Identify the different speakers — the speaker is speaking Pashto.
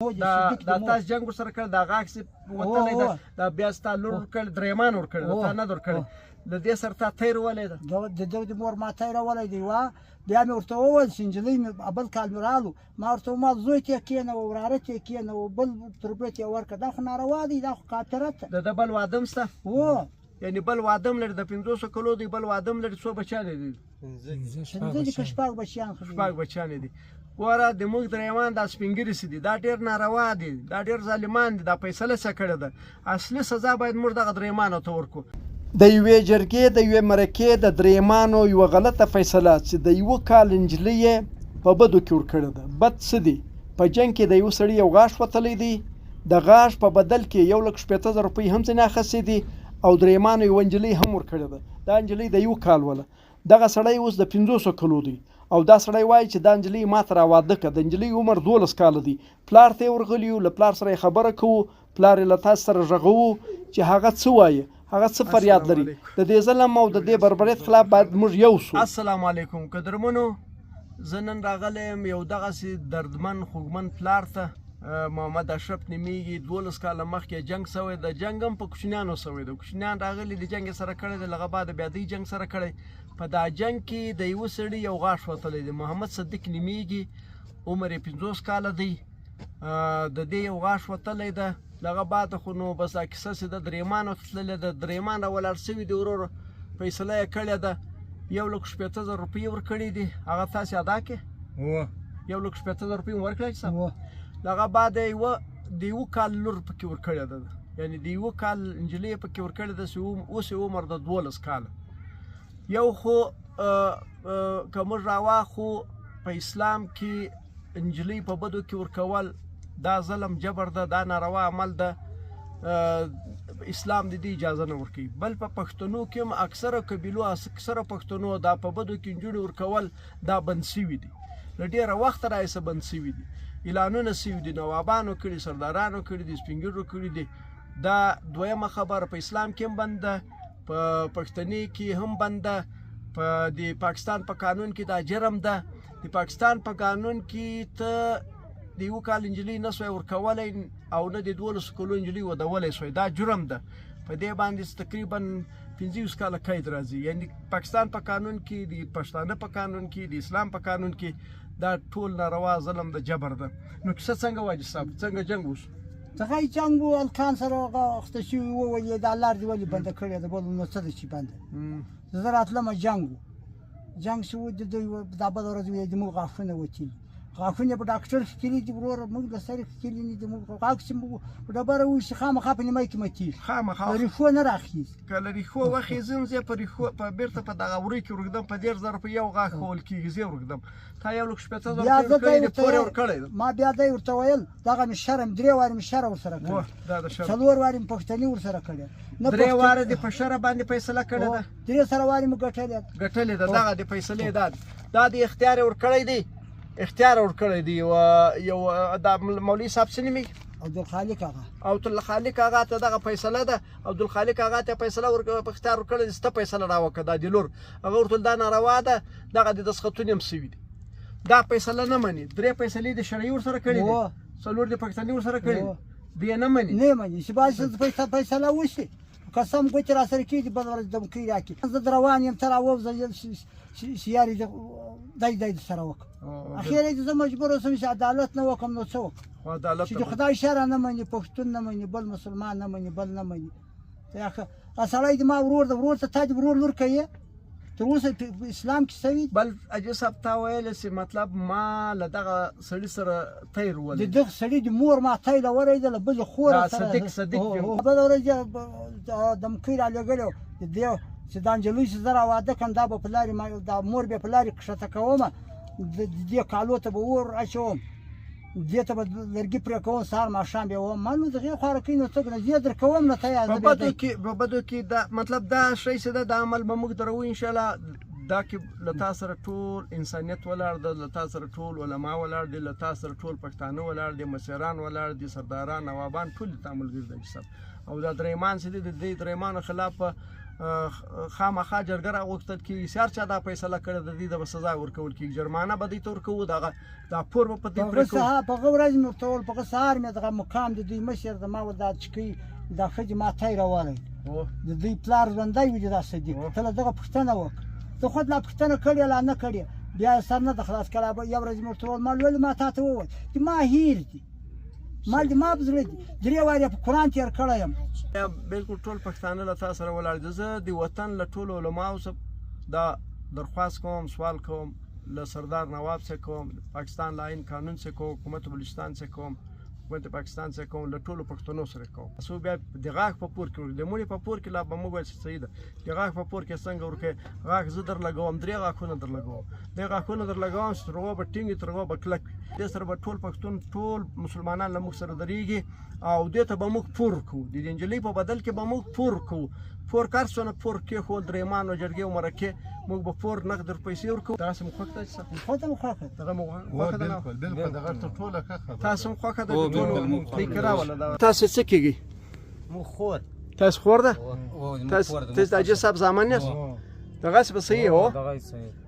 Speaker 1: دا تاسو جنګ ورسره کړی د هغه عکس وتلی ده دا بیا ستا لور ورکړی درېمان ورکړی ده تا نه ده ورکړی له دې سره تا تی رولی ده
Speaker 2: د ده د مور ما تی رولی دی بیا مې ورته وویل چې نجلۍ مې بل کال مې رالو ما ورته وویل زوی ته یې کېنوه وراره ته یې کېنوه بل تربیت یې ورکړه دا خو ناروا دی دا خو کافرت ده
Speaker 1: د ده بل واده هم شته
Speaker 2: هو
Speaker 1: یعنې بل واده هم لري د 500 کلو دی بل واده هم لري څو بچیان یې دي
Speaker 2: پنځه دي که شپږ بچیان خو
Speaker 1: شپږ بچیان یې دي ګوره د موږ درېمان دا سپین ږیري څه دي دا ډېر ناروا دي دا ډېر ظالمان دي دا فیصله څه کړې ده اصلي سزا باید موږ دغه درېمانو ته ورکړو د یوې جرګې د یوې مرکې د درېمانو یوه غلطه فیصله چې د یوه کال نجلۍ یې په بدو کې ورکړې ده بد څه دي په جنګ کې د یو سړي یو غاښ وتلی دی د غاښ په بدل کې 1,80,000 روپۍ هم ځینې اخیستې دي او درېمانو یوه نجلۍ هم ورکړې ده دا نجلۍ د یو کال وله دغه سړی اوس د 500 کلو دی او دا سړی وایي چې دا نجلۍ ما ته راواده کړه د نجلۍ عمر 12 کاله دی پلار ته یې ورغلي یو له پلار سره یې خبره کوو پلار یې له تاسو سره غږوو چې هغه څه وایي هغه څه فریاد لري د دې ظلم او د دې بربریت خلاف باید موږ یو سو السلام علیکم قدرمنو زه نن راغلی یم یو دغسې دردمن خوږمن پلار ته محمد اشرف نومیږي 12 کاله مخکې جنګ سوی د جنګ هم په کوچنیانو سوی د کوچنیان راغلي د جنګ سره کړی د هغه بعد بیا دوی جنګ سره کړی په دا جنګ کې د یوه سړي یو غاښ وتلی دی محمد صدیق نومیږي عمر یې 50 کاله دی د دې یو غاښ وتلی ده له هغه بعد خو نو بس دا کیسه چې د درېمانو ته تللې ده درېمان راولاړ سوي دي ورور فیصله یې کړې ده 1,80,000 روپۍ یې ورکړي دي هغه تاسې ادا کړې 1,80,000 روپۍ مو ورکړی چې له هغه بعد د یوه کال لور پکې ورکړې ده یعنې د یوه کال نجلۍ یې پکې ورکړې ده چې اوس یې عمر د 12 کاله یو خو که موږ راواخو په اسلام کې نجلۍ په بدو کې ورکول دا ظلم جبر ده دا ناروا عمل ده اسلام د دې اجازه نه ورکوي بل په پښتنو کې هم اکثره قبیلو اکثره پښتنو دا په بدو کې نجونې ورکول دا بند سوي دي له ډېره وخته راهیسې بند سوي دي اعلانونه سوي دي نوابانو کړي سردارانو کړي دي سپین ږیرو کړي دي دا دویمه خبره په اسلام کې هم بند ده په پښتني کې هم بند ده په د پاکستان په قانون کې دا جرم ده د پاکستان په قانون کې ته د یوه کال نجلۍ نه سوی ورکولی او نه د 12 کلو نجلۍ ودولی سوی دا جرم ده په دې باندې تقریبا 25 کاله قید راځي یعنې پاکستان په قانون کې د پښتانه په قانون کې د اسلام په قانون کې دا ټول ناروا ظلم د جبر ده نو کیسه څنګه واجد صاحب څنګه جنګ وشو
Speaker 2: څنګه جنګ و الکان سره هغه اخته شوي وویل یې دا لار دې ولې بنده کړې ده بل نو څه ده چې بنده زه راتلمه جنګ شو د دوی دا بله ورځ ویل زموږ غاښونه وتلي غاښونه په ډاکټر ښکلي دي وروره موږ د سر ښکلي نه دي موږ غاښ چې موږ په ډبره وویشي خامخا په نیمه کې ماتېږي
Speaker 1: خامخا
Speaker 2: له ریښو نه راخیږي
Speaker 1: که له ریښو وخېږم زه په ریښو په بېرته په دغه وروی کې ورږدم په 10,000 روپۍ یو غاښ ښول کېږي زه ورږدم تا 1,80,000 روپۍ ورکړی دي پور یې ورکړی ده
Speaker 2: ما بیا دی ورته ویل دغه مې شرم 3 وارې مې شره ورسره کړې 4 وارې مې پښتني ورسره کړې
Speaker 1: 3 وارې د په شره باندې فیصله کړې ده
Speaker 2: 3 سره وارې مې
Speaker 1: ګټلې ده دغه د فیصلې دا د اختیار یې ورکړی دی اختیار ورکړی دی یو دا مولوي صاحب څه نومېږي
Speaker 2: عبدالخالق آغا
Speaker 1: عبدالخالق آغا ته دغه فیصله ده عبدالخالق آغا ته فیصله په اختیار ورکړی دی سته فیصله راوکړه دا د لور هغه ورته دا ناروا ده دغه د دسخطونه هم سوي دي دا فیصله نه مني 3 فیصلې د شرعي ورسره کړي دي 4 د پاکستاني ورسره کړي دي دی نه مني
Speaker 2: چې باید فیصله وشي قسم ګوتې را سره کېږي بله ورځ دمکۍ راکړي زه د روان یم ته راووځه سیارې دی سره وکړه اخر یې زه مجبور اوسم چې عدالت نه وکړم نو څه وکړم چې د خدای شرع نه مني پښتون نه مني بل مسلمان نه مني بل نه مني سړی د ما ورور د ورور ته تا د ورور لور کوي تر اوسه په اسلام کې څه وي
Speaker 1: بل اجي صاحب تا ویل چې مطلب ما له دغه سړي سره تیر ولې
Speaker 2: د دغه سړي د مور ما تیله ورېدله بلې خور سره
Speaker 1: صدیق
Speaker 2: بله ورځ دمکۍ رالېږلې چې دا نجلۍ چې زه راواده کړم دا به په لارې دا مور به په لارې کښته کومه د دې کالو ته به اور اچوم دې ته به لرګي پرې کوم سهار ماښام به وم ما نو د هغې خوارکۍ نو څه نه زه در کوم نه ته
Speaker 1: په بدو کې دا مطلب دا شی چې ده دا عمل به موږ دروو انشاءالله دا کې له تا سره ټول انسانیت ولاړ ده له تا سره ټول علما ولاړ دي له تا سره ټول پښتانه ولاړ دي مشران ولاړ دي سرداران نوابان ټول تا ملګري دي صاحب او دا درېمان چې دي د دې درېمانو خلاف خامخا جرګه راغوښتل کېږي چې هر چا دا فیصله کړې ده دې ته به سزا ورکول کېږي جرمانه به دې ته ورکوو دا پور به په دې پرې کوو
Speaker 2: په هغه ورځ مې ورته وویل په هغه سهار مې دغه مقام د دوی مشر د ما ول دا چې کوي دا ښځې ما تی راوالی د دوی پلار ژوندی وي د دا صدیق ته له دغه پوښتنه وکړه ته خود لا پوښتنه کړې لا نه کړې بیا یې سر نه ده خلاص کړی یو ورځ مې ورته وویل ما ولې ما تا ته وویل چې ما هیر دي مال دې ما په زړه دي 3 وارې په قرآن تېر کړی یم
Speaker 1: بالکل ټول پښتانه له تا سره ولاړ دي زه د وطن له ټولو علماو څخه دا درخواست کوم سوال کوم له سردار نواب څخه کوم پاکستان له آئین قانون څخه کوم حکومت بلوچستان څخه کوم حکومت پاکستان څخه کوم له ټولو پښتنو سره کوم تاسو بیا د غاښ په پور کې د مړي په پور کې لا به موږ وایو چې صحیح ده د غاښ په پور کې څنګه ورکوې غاښ زه در لګوم 3 غاښونه در لګوم د غاښونه در لګوم چې تر هغو به ټینګ تر هغو به کلک دې سره به ټول پښتون ټول مسلمانان له موږ سره درېږي او دې ته به موږ پور کوو د دې نجلۍ په بدل کې به موږ پور کوو پور کار څونه پور کېښود درېیمان او جرګې او مرکې موږ به پور نقد پیسې ورکوو دغسې مو خوښ ده چې
Speaker 2: خو ته مو خوښه
Speaker 1: دغه مو خوښه ده
Speaker 3: بالکل دغه ته ټوله ښه خبره
Speaker 1: تاسو هم خوښه ده د ټولو لیک راوله تاسو څه کېږئ
Speaker 4: مو خور
Speaker 1: تاسو خور ده
Speaker 4: او
Speaker 1: تاسو د حاجي صاحب زامن یاست دغسې به صحیح هو
Speaker 4: دغه صحیح